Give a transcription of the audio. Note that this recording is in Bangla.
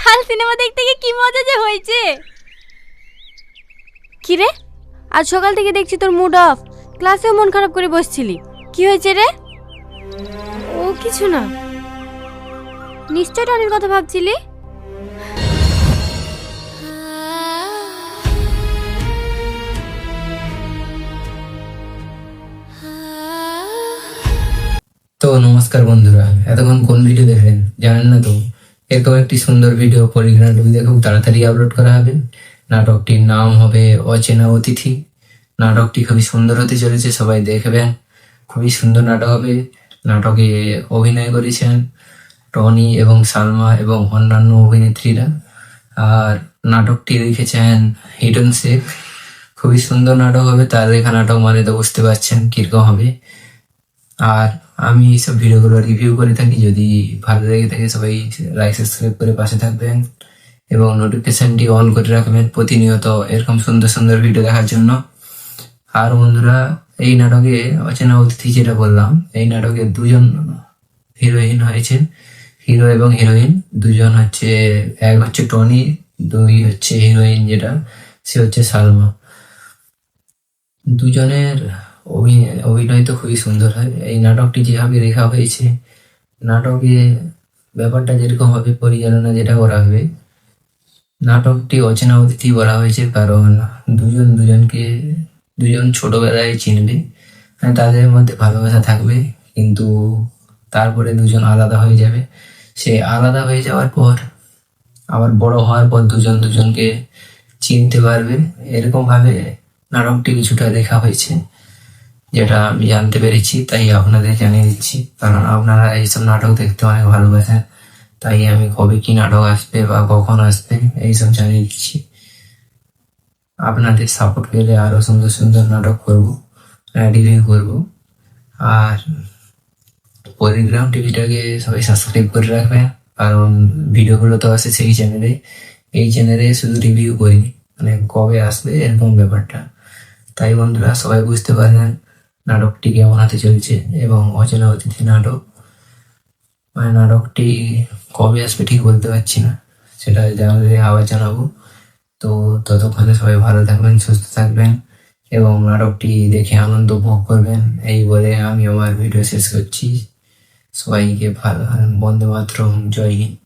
কাল সিনেমা দেখতে গিয়ে কি মজা যে হয়েছে। কি রে, আজ সকাল থেকে দেখছি তোর মুড অফ, ক্লাসেও মন খারাপ করে বসছিলি, কি হয়েছে রে? ও কিছু না, নিশ্চয় টনির কথা ভাবছিলি। তো নমস্কার বন্ধুরা, এতক্ষণ কোন ভিডিও দেখলেন জানেন না তো? এরকম একটি সুন্দর ভিডিও পরিগ্রাম দেখে খুব তাড়াতাড়ি আপলোড করা হবে। নাটকটির নাম হবে অচেনা অতিথি। নাটকটি খুবই সুন্দর হতে চলেছে, সবাই দেখবেন। খুবই সুন্দর নাটক হবে। নাটকে অভিনয় করেছেন টনি এবং সালমা এবং অন্যান্য অভিনেত্রীরা। আর নাটকটি লিখেছেন হিডন শেখ। খুবই সুন্দর নাটক হবে, তার লেখা নাটক মানে তো বুঝতে পারছেন কিরকম হবে। আর আমি এইসব ভিডিওগুলো রিভিউ করে থাকি, যদি ভালো লেগে থাকে সবাই লাইক সাবস্ক্রাইব করে পাশে থাকবেন এবং নোটিফিকেশনটি অন করে রাখবেন প্রতিনিয়ত এরকম সুন্দর সুন্দর ভিডিও দেখার জন্য। আর বন্ধুরা, এই নাটকে অচেনা অতিথি যেটা বললাম, এই নাটকে দুজন হিরোইন হয়েছেন, হিরো এবং হিরোইন দুজন হচ্ছে। এক হচ্ছে টনি, দুই হচ্ছে হিরোইন যেটা, সে হচ্ছে সালমা। দুজনের অভিনয় তো খুবই সুন্দর হয়। এই নাটকটি যেভাবে লেখা হয়েছে, নাটকে ব্যাপারটা যেরকম হবে, পরিচালনা যেটা করা হবে, নাটকটি অচেনা অতিথি বলা হয়েছে কারণ দুজন ছোটবেলায় চিনবে, তাদের মধ্যে ভালোবাসা থাকবে, কিন্তু তারপরে দুজন আলাদা হয়ে যাবে। সে আলাদা হয়ে যাওয়ার পর আবার বড় হওয়ার পর দুজন দুজনকে চিনতে পারবে, এরকম ভাবে নাটকটি কিছুটা লেখা হয়েছে, যেটা আমি জানতে পেরেছি, তাই আপনাদের জানিয়ে দিচ্ছি। কারণ আপনারা এইসব নাটক দেখতে অনেক ভালোবাসেন, তাই আমি কবে কি নাটক আসবে বা কখন আসবে এইসব জানিয়ে দিচ্ছি। আপনাদের সাপোর্ট পেলে আরো সুন্দর সুন্দর নাটক করবো, রিভিউ করবো। আর পরিগ্রাম টিভিটাকে সবাই সাবস্ক্রাইব করে রাখবেন, কারণ ভিডিওগুলো তো আসে সেই চ্যানেলে। এই চ্যানেলে শুধু রিভিউ করি, মানে কবে আসবে এরকম ব্যাপারটা। তাই বন্ধুরা, সবাই বুঝতে পারবেন নাটকটি কেমন হতে চলছে। এবং অচেনা অতিথি নাটক, মানে নাটকটি কবে আসবে ঠিক বলতে পারছি না, সেটা জানালে আবার জানাবো। তো ততক্ষণে সবাই ভালো থাকবেন, সুস্থ থাকবেন এবং নাটকটি দেখে আনন্দ উপভোগ করবেন, এই বলে আমি আমার ভিডিও শেষ করছি। সবাইকে ভালো, বন্দে মাতরম, জয় হিন্দ।